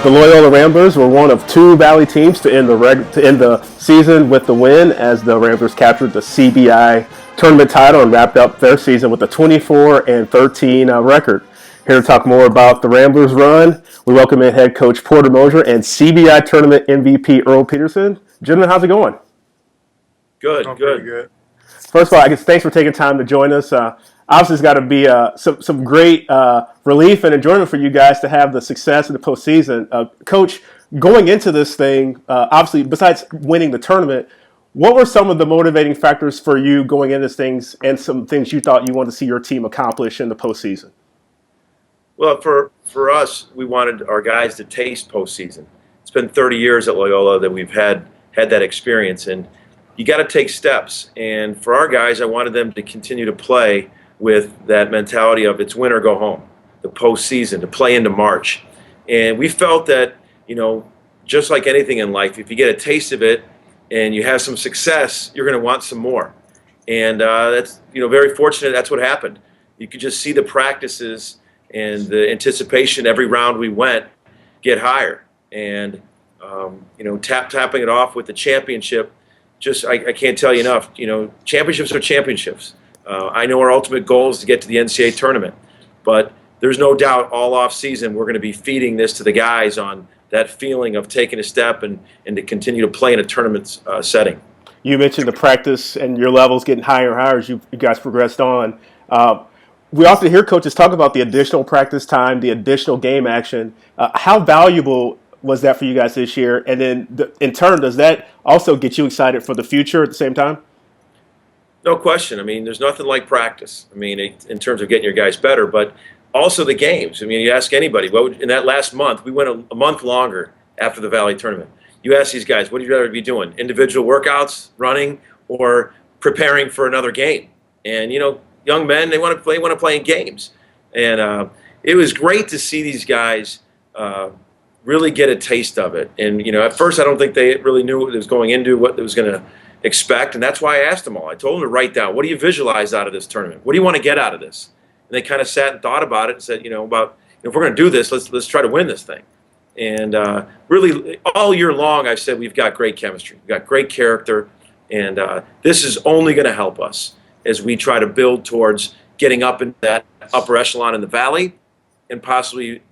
The Loyola Ramblers were one of two Valley teams to end the season with the win, as the Ramblers captured the CBI tournament title and wrapped up their season with a 24-13 record. Here to talk more about the Ramblers' run, we welcome in head coach Porter Moser and CBI tournament MVP Earl Peterson. Gentlemen, how's it going? Good, good. Good. First of all, I guess thanks for taking time to join us. Obviously, it's got to be some great relief and enjoyment for you guys to have the success in the postseason. Coach, going into this thing, obviously, besides winning the tournament, what were some of the motivating factors for you going into things and some things you thought you wanted to see your team accomplish in the postseason? Well, for us, we wanted our guys to taste postseason. It's been 30 years at Loyola that we've had that experience, and you got to take steps. And for our guys, I wanted them to continue to play with that mentality of it's win or go home, the postseason, to play into March. And we felt that, just like anything in life, if you get a taste of it and you have some success, you're going to want some more. And that's, very fortunate that's what happened. You could just see the practices and the anticipation every round we went get higher. And, tapping it off with the championship, I can't tell you enough. Championships are championships. I know our ultimate goal is to get to the NCAA tournament, but there's no doubt all off season we're going to be feeding this to the guys on that feeling of taking a step and to continue to play in a tournament setting. You mentioned the practice and your levels getting higher and higher as you guys progressed on. We often hear coaches talk about the additional practice time, the additional game action. How valuable was that for you guys this year? And then, in turn, does that also get you excited for the future at the same time? No question. There's nothing like practice. In terms of getting your guys better, but also the games. You ask anybody, in that last month, we went a month longer after the Valley tournament. You ask these guys, what would you rather be doing? Individual workouts, running, or preparing for another game? And, young men, they want to play in games. And it was great to see these guys really get a taste of it. And, at first I don't think they really knew what it was going into, what it was going to expect, and that's why I asked them all. I told them to write down, what do you visualize out of this tournament? What do you want to get out of this? And they kind of sat and thought about it and said, about if we're going to do this, let's try to win this thing. And really, all year long, I've said we've got great chemistry, we've got great character, and this is only going to help us as we try to build towards getting up in that upper echelon in the Valley and possibly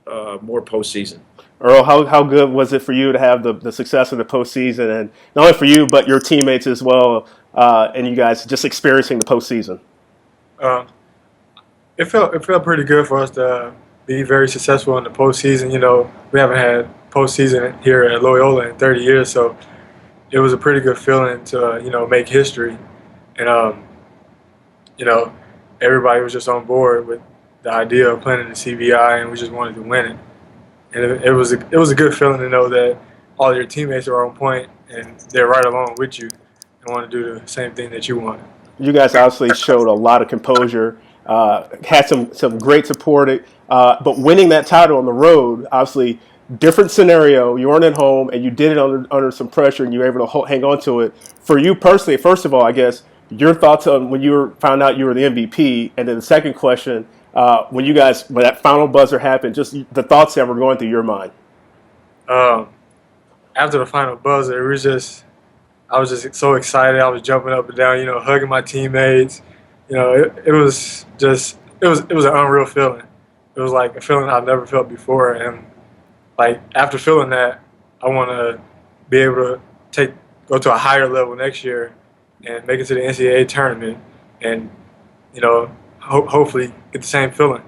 more postseason. Earl, how good was it for you to have the success in the postseason, and not only for you but your teammates as well, and you guys just experiencing the postseason? It felt pretty good for us to be very successful in the postseason. We haven't had postseason here at Loyola in 30 years, so it was a pretty good feeling to make history, and everybody was just on board with the idea of playing in the CBI, and we just wanted to win it. And it was a good feeling to know that all your teammates are on point and they're right along with you and want to do the same thing that you want. You guys obviously showed a lot of composure, had some great support, but winning that title on the road, obviously different scenario. You weren't at home and you did it under some pressure and you were able to hang on to it. For you personally, first of all, I guess, your thoughts on when you found out you were the MVP, and then the second question, when that final buzzer happened, just the thoughts that were going through your mind. After the final buzzer, I was just so excited. I was jumping up and down, hugging my teammates. It was an unreal feeling. It was like a feeling I've never felt before, and like after feeling that, I want to be able to go to a higher level next year and make it to the NCAA tournament, and hopefully get the same feeling.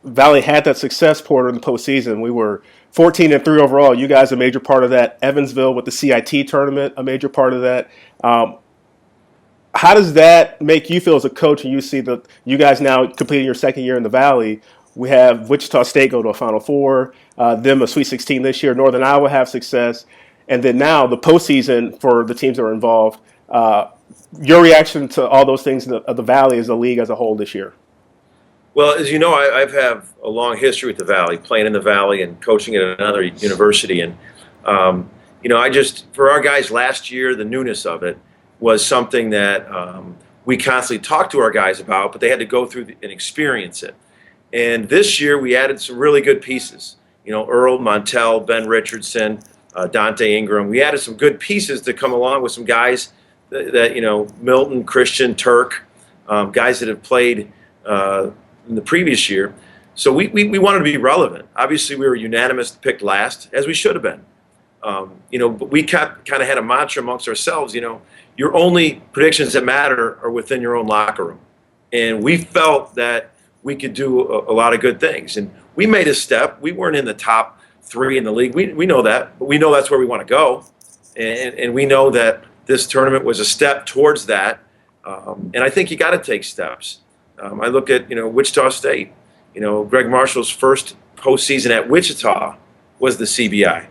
Valley had that success, Porter, in the postseason. We were 14-3 overall. You guys a major part of that. Evansville with the CIT tournament, a major part of that. How does that make you feel as a coach when you see that you guys now completing your second year in the Valley? We have Wichita State go to a Final Four, them a Sweet 16 this year. Northern Iowa have success. And then now the postseason for the teams that are involved. Your reaction to all those things of the Valley as a league as a whole this year? Well, as you know, I've have a long history with the Valley, playing in the Valley and coaching at another university. And, for our guys last year, the newness of it was something that we constantly talked to our guys about, but they had to go through and experience it. And this year we added some really good pieces. Earl Montel, Ben Richardson, Dante Ingram. We added some good pieces to come along with some guys that Milton, Christian, Turk, guys that have played in the previous year. So we wanted to be relevant. Obviously, we were unanimous picked last, as we should have been. But we kind of had a mantra amongst ourselves. Your only predictions that matter are within your own locker room, and we felt that we could do a lot of good things. And we made a step. We weren't in the top 3 in the league. We know that, but we know that's where we want to go, and we know that this tournament was a step towards that. And I think you got to take steps. I look at Wichita State. Greg Marshall's first postseason at Wichita was the CBI.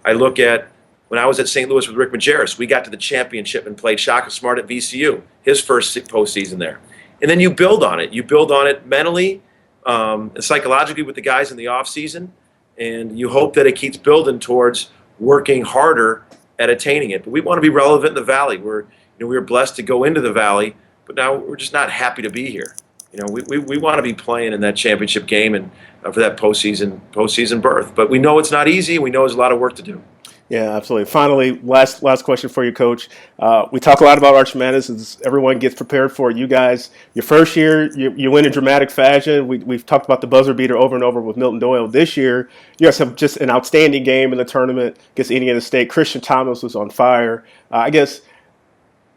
I look at when I was at St. Louis with Rick Majerus, we got to the championship and played Shaka Smart at VCU, his first postseason there. And then you build on it. You build on it mentally and psychologically with the guys in the offseason, and you hope that it keeps building towards working harder at attaining it. But we want to be relevant in the Valley. We were blessed to go into the Valley, but now we're just not happy to be here. We want to be playing in that championship game and for that postseason berth. But we know it's not easy. We know there's a lot of work to do. Yeah, absolutely. Finally, last question for you, Coach. We talk a lot about Arch Madness as everyone gets prepared for it. You guys, your first year, you win in dramatic fashion. We've talked about the buzzer beater over and over with Milton Doyle. This year, you guys have just an outstanding game in the tournament against Indiana State. Christian Thomas was on fire. I guess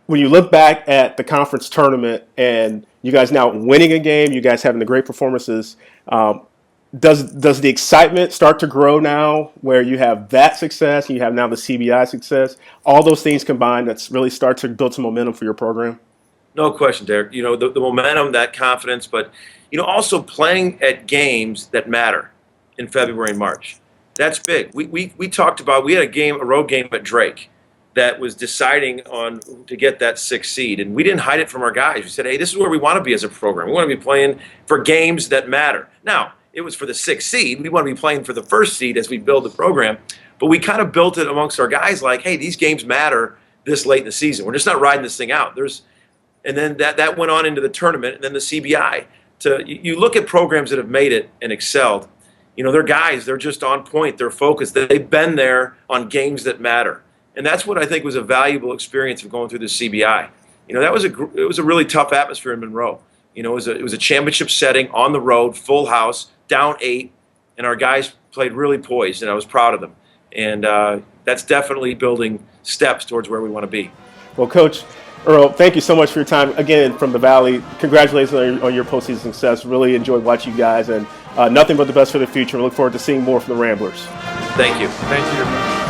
when you look back at the conference tournament and you guys now winning a game, you guys having the great performances, does the excitement start to grow now where you have that success, you have now the CBI success, all those things combined that really start to build some momentum for your program? No question, Derek. The momentum, that confidence, but also playing at games that matter in February and March. That's big. We talked about, we had a road game at Drake that was deciding on to get that 6th seed, and we didn't hide it from our guys. We said, hey, this is where we want to be as a program. We want to be playing for games that matter. Now, it was for the 6th seed. We want to be playing for the 1st seed as we build the program. But we kind of built it amongst our guys like, hey, these games matter this late in the season. We're just not riding this thing out. And then that went on into the tournament and then the CBI. You look at programs that have made it and excelled. They're guys, they're just on point. They're focused. They've been there on games that matter. And that's what I think was a valuable experience of going through the CBI. It was a really tough atmosphere in Monroe. It was a championship setting on the road, full house, down 8, and our guys played really poised, and I was proud of them. And that's definitely building steps towards where we want to be. Well, Coach Earl, thank you so much for your time. Again, from the Valley, congratulations on your postseason success. Really enjoyed watching you guys, and nothing but the best for the future. We look forward to seeing more from the Ramblers. Thank you. Thank you.